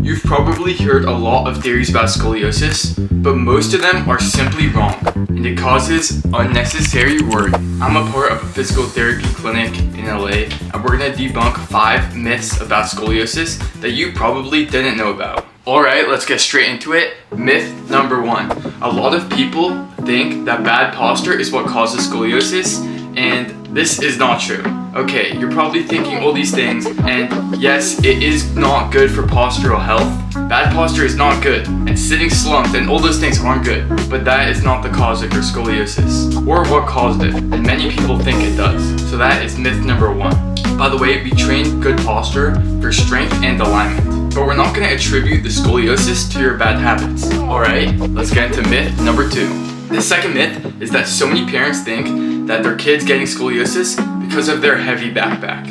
You've probably heard a lot of theories about scoliosis, but most of them are simply wrong, and it causes unnecessary worry. I'm a part of a physical therapy clinic in LA, and we're gonna debunk 5 myths about scoliosis that you probably didn't know about. Alright, let's get straight into it. Myth number 1. A lot of people think that bad posture is what causes scoliosis, and this is not true. Okay, you're probably thinking all these things, and yes, it is not good for postural health. Bad posture is not good, and sitting slumped and all those things aren't good, but that is not the cause of your scoliosis, or what caused it, and many people think it does. So that is myth number 1. By the way, we train good posture for strength and alignment, but we're not going to attribute the scoliosis to your bad habits. Alright, let's get into myth number 2. The second myth is that so many parents think that their kid's getting scoliosis because of their heavy backpack.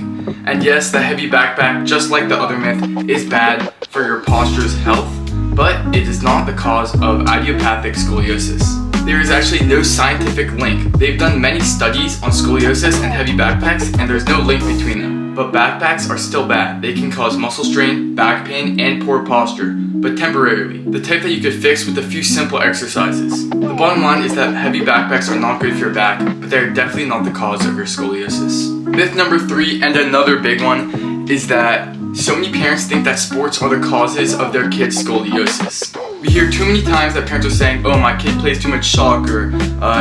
And yes, the heavy backpack, just like the other myth, is bad for your posture's health, but it is not the cause of idiopathic scoliosis. There is actually no scientific link. They've done many studies on scoliosis and heavy backpacks, and there's no link between them. But backpacks are still bad. They can cause muscle strain, back pain, and poor posture, but temporarily. The type that you could fix with a few simple exercises. The bottom line is that heavy backpacks are not good for your back, but they're definitely not the cause of your scoliosis. Myth number 3, and another big one, is that so many parents think that sports are the causes of their kids' scoliosis. We hear too many times that parents are saying, oh, my kid plays too much soccer,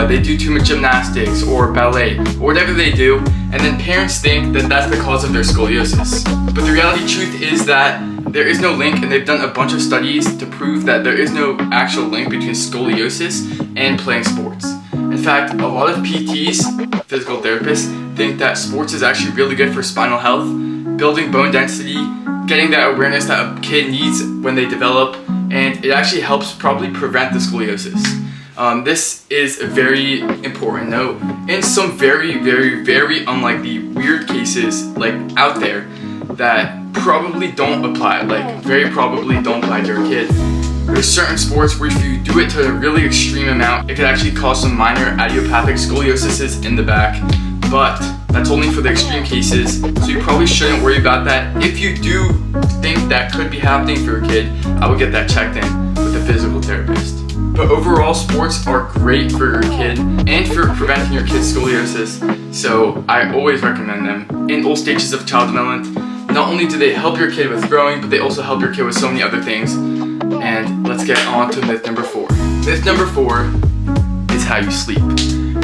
they do too much gymnastics or ballet, or whatever they do, and then parents think that that's the cause of their scoliosis. But the reality truth is that there is no link, and they've done a bunch of studies to prove that there is no actual link between scoliosis and playing sports. In fact, a lot of PTs, physical therapists, think that sports is actually really good for spinal health, building bone density, getting that awareness that a kid needs when they develop, and it actually helps probably prevent the scoliosis. This is a very important note. In some very unlikely weird cases like out there that probably don't apply, like very probably don't apply to your kid. There's certain sports where if you do it to a really extreme amount, it could actually cause some minor idiopathic scolioses in the back, but that's only for the extreme cases, so you probably shouldn't worry about that. If you do think that could be happening for your kid, I would get that checked in with a physical therapist. But overall, sports are great for your kid and for preventing your kid's scoliosis, so I always recommend them in all stages of child development. Not only do they help your kid with growing, but they also help your kid with so many other things. And let's get on to myth number 4. Myth number 4 is how you sleep.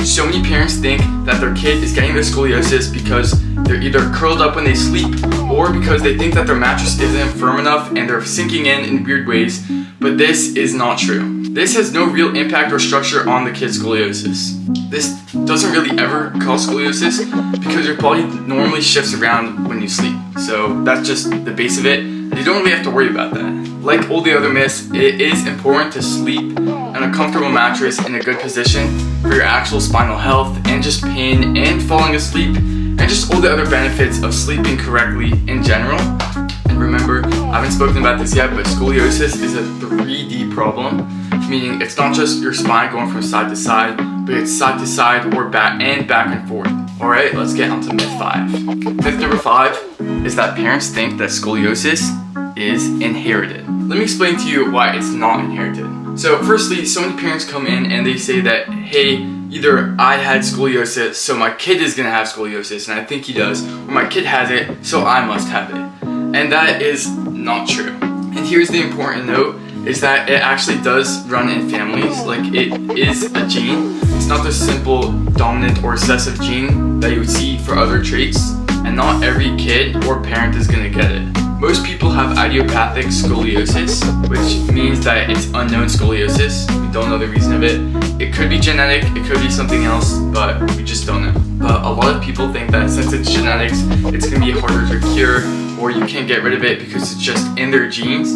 So many parents think that their kid is getting their scoliosis because they're either curled up when they sleep or because they think that their mattress isn't firm enough and they're sinking in weird ways, but this is not true. This has no real impact or structure on the kid's scoliosis. This doesn't really ever cause scoliosis because your body normally shifts around when you sleep. So that's just the base of it. You don't really have to worry about that. Like all the other myths, it is important to sleep on a comfortable mattress in a good position for your actual spinal health and just pain and falling asleep and just all the other benefits of sleeping correctly in general. And remember, I haven't spoken about this yet, but scoliosis is a 3D problem, meaning it's not just your spine going from side to side, but it's side to side or back and forth. Alright, let's get on to myth 5. Myth number 5 is that parents think that scoliosis is inherited. Let me explain to you why it's not inherited. So firstly, so many parents come in and they say that, hey, either I had scoliosis, so my kid is gonna have scoliosis, and I think he does, or my kid has it, so I must have it. And that is not true. And here's the important note, is that it actually does run in families. Like, it is a gene. It's not the simple dominant or recessive gene that you would see for other traits, and not every kid or parent is gonna get it. Most people have idiopathic scoliosis, which means that it's unknown scoliosis. We don't know the reason of it. It could be genetic, it could be something else, but we just don't know. But a lot of people think that since it's genetics, it's gonna be harder to cure, or you can't get rid of it because it's just in their genes,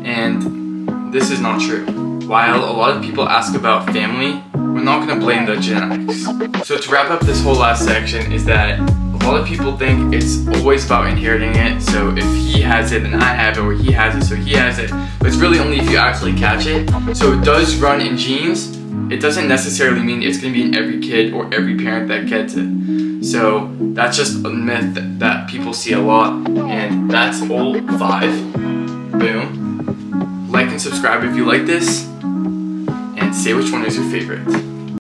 and this is not true. While a lot of people ask about family, we're not gonna blame the genetics. So to wrap up this whole last section is that a lot of people think it's always about inheriting it, so if he has it then I have it, or he has it so he has it, but it's really only if you actually catch it. So it does run in genes. It doesn't necessarily mean it's going to be in every kid or every parent that gets it. So that's just a myth that people see a lot, and that's all 5. Boom. and subscribe if you like this, and say which one is your favorite.